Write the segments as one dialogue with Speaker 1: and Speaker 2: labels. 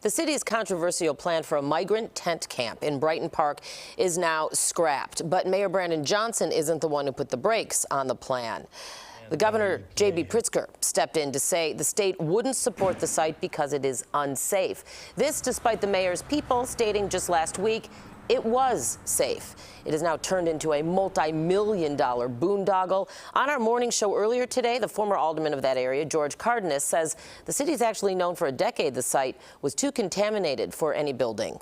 Speaker 1: The city's controversial plan for a migrant tent camp in Brighton Park is now scrapped. But Mayor Brandon Johnson isn't the one who put the brakes on the plan. The governor, J.B. Pritzker, stepped in to say the state wouldn't support the site because it is unsafe. This despite the mayor's people stating just last week it was safe. It has now turned into a multi-million-dollar boondoggle. On our morning show earlier today, the former alderman of that area, George Cardenas, says the city's actually known for a decade the site was too contaminated for any building.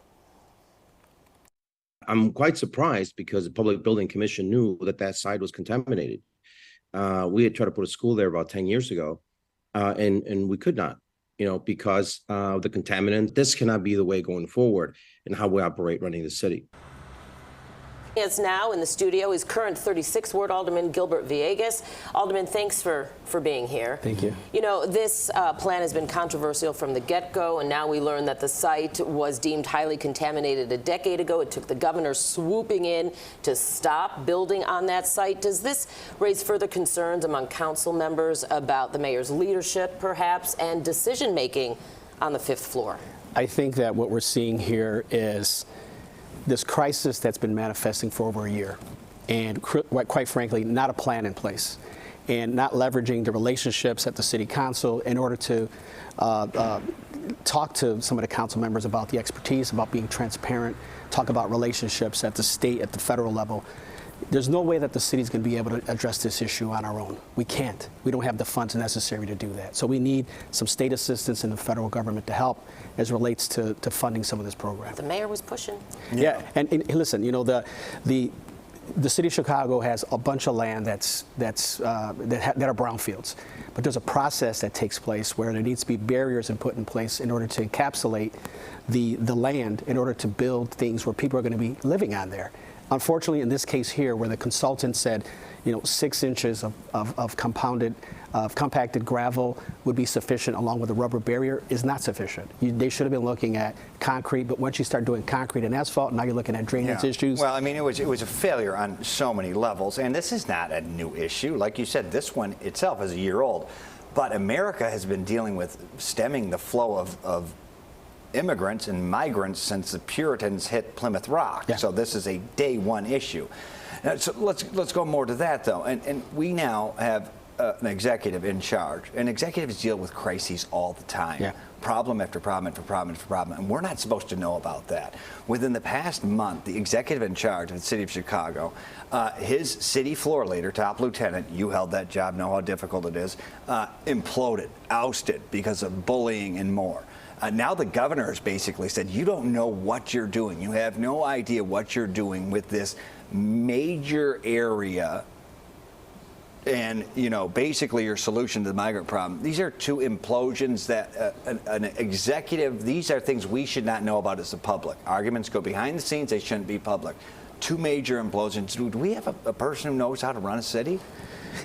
Speaker 2: I'm quite surprised because the Public Building Commission knew that that site was contaminated. We had tried to put a school there about 10 years ago, and we could not, because of the contaminant. This cannot be the way going forward in how we operate running the city.
Speaker 1: It's now in the studio is current 36th Ward Alderman Gilbert Villegas. Alderman, thanks for being here.
Speaker 3: Thank you.
Speaker 1: This plan has been controversial from the get-go, and now we learn that the site was deemed highly contaminated a decade ago. It took the governor swooping in to stop building on that site. Does this raise further concerns among council members about the mayor's leadership, perhaps, and decision-making on the 5th floor?
Speaker 3: I think that what we're seeing here is this crisis that's been manifesting for over a year, and quite frankly, not a plan in place, and not leveraging the relationships at the city council in order to talk to some of the council members about the expertise, about being transparent, talk about relationships at the state, at the federal level. There's no way that the city's going to be able to address this issue on our own. We can't. We don't have the funds necessary to do that. So we need some state assistance in the federal government to help as relates to funding some of this program.
Speaker 1: The mayor was pushing.
Speaker 3: Yeah, and listen, the city of Chicago has a bunch of land that are brownfields, but there's a process that takes place where there needs to be barriers put in place in order to encapsulate the land in order to build things where people are going to be living on there. Unfortunately, in this case here, where the consultant said, 6 inches of compacted gravel would be sufficient along with a rubber barrier is not sufficient. They should have been looking at concrete, but once you start doing concrete and asphalt, now you're looking at drainage issues.
Speaker 4: Well, I mean, it was a failure on so many levels, and this is not a new issue. Like you said, this one itself is a year old, but America has been dealing with stemming the flow of immigrants and migrants since the Puritans hit Plymouth Rock. Yeah. So this is a day one issue. So let's go more to that though. And we now have an executive in charge, and executives deal with crises all the time. Yeah. Problem after problem after problem after problem, and we're not supposed to know about that. Within the past month, the executive in charge of the city of Chicago, his city floor leader, top lieutenant, you held that job, know how difficult it is, imploded, ousted because of bullying and more. Now the governor has basically said, you don't know what you're doing. You have no idea what you're doing with this major area and, basically your solution to the migrant problem. These are two implosions that an executive, these are things we should not know about as the public. Arguments go behind the scenes, they shouldn't be public. Two major implosions. Do we have a person who knows how to run a city?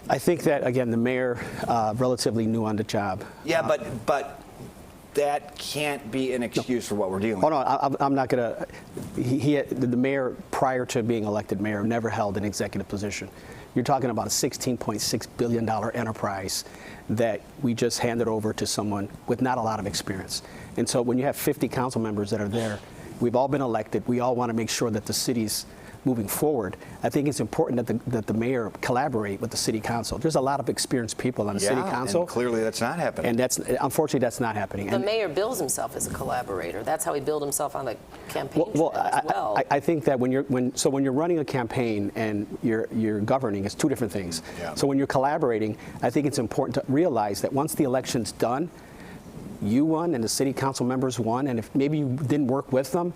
Speaker 3: I think that, again, the mayor relatively new on the job.
Speaker 4: Yeah, but that can't be an excuse for what we're dealing with.
Speaker 3: Oh, no, I'm not going to. The mayor, prior to being elected mayor, never held an executive position. You're talking about a $16.6 billion enterprise that we just handed over to someone with not a lot of experience. And so when you have 50 council members that are there, we've all been elected. We all want to make sure that the city's moving forward. I think it's important that the mayor collaborate with the city council. There's a lot of experiest people on the city council.
Speaker 4: And clearly that's not happening.
Speaker 3: And unfortunately that's not happening.
Speaker 1: The mayor bills himself as a collaborator. That's how he billed himself on the campaign trail as well.
Speaker 3: I think that when you're running a campaign and you're governing, it's two different things. Yeah. So when you're collaborating, I think it's important to realize that once the election's done, you won and the city council members won, and if maybe you didn't work with them,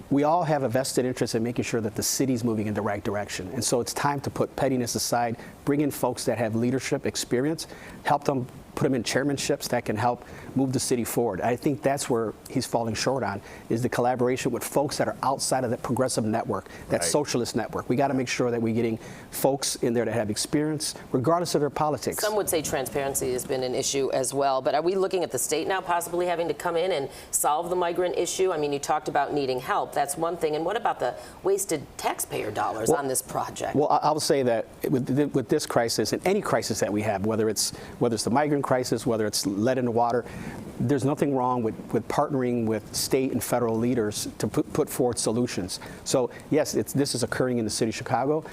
Speaker 3: we all have a vested interest in making sure that the city's moving in the right direction. And so it's time to put pettiness aside, bring in folks that have leadership experience, help them, put them in chairmanships that can help move the city forward. I think that's where he's falling short on, is the collaboration with folks that are outside of that progressive network, that socialist network. We got to make sure that we're getting folks in there that have experience, regardless of their politics.
Speaker 1: Some would say transparency has been an issue as well, but are we looking at the state now possibly having to come in and solve the migrant issue? I mean, you talked about needing help. That's one thing. And what about the wasted taxpayer dollars on this project?
Speaker 3: Well, I'll say that with this crisis and any crisis that we have, whether it's the migrant pollution crisis, whether it's lead in the water, there's nothing wrong with partnering with state and federal leaders to put forth solutions. So yes, this is occurring in the city of Chicago.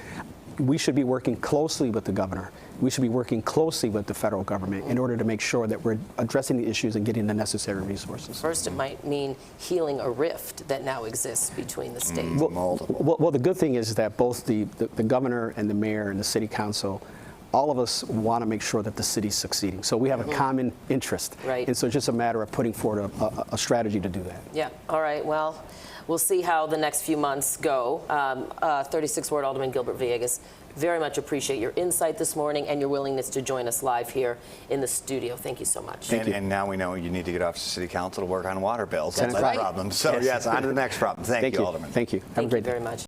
Speaker 3: We should be working closely with the governor. We should be working closely with the federal government in order to make sure that we're addressing the issues and getting the necessary resources.
Speaker 1: First, it might mean healing a rift that now exists between the states.
Speaker 3: Well, the good thing is that both the governor and the mayor and the city council, all of us want to make sure that the city's succeeding. So we have a common interest.
Speaker 1: Right.
Speaker 3: And so it's just a matter of putting forward a strategy to do that.
Speaker 1: Yeah. All right. Well, we'll see how the next few months go. 36th Ward Alderman Gilbert Villegas, very much appreciate your insight this morning and your willingness to join us live here in the studio. Thank you so much.
Speaker 4: And now we know you need to get off to city council to work on water bills.
Speaker 1: That's
Speaker 4: That's
Speaker 1: right.
Speaker 4: the problem. So yes, on to the next problem. Thank you, Alderman.
Speaker 3: Thank you. Have a great day.
Speaker 1: Thank you very much.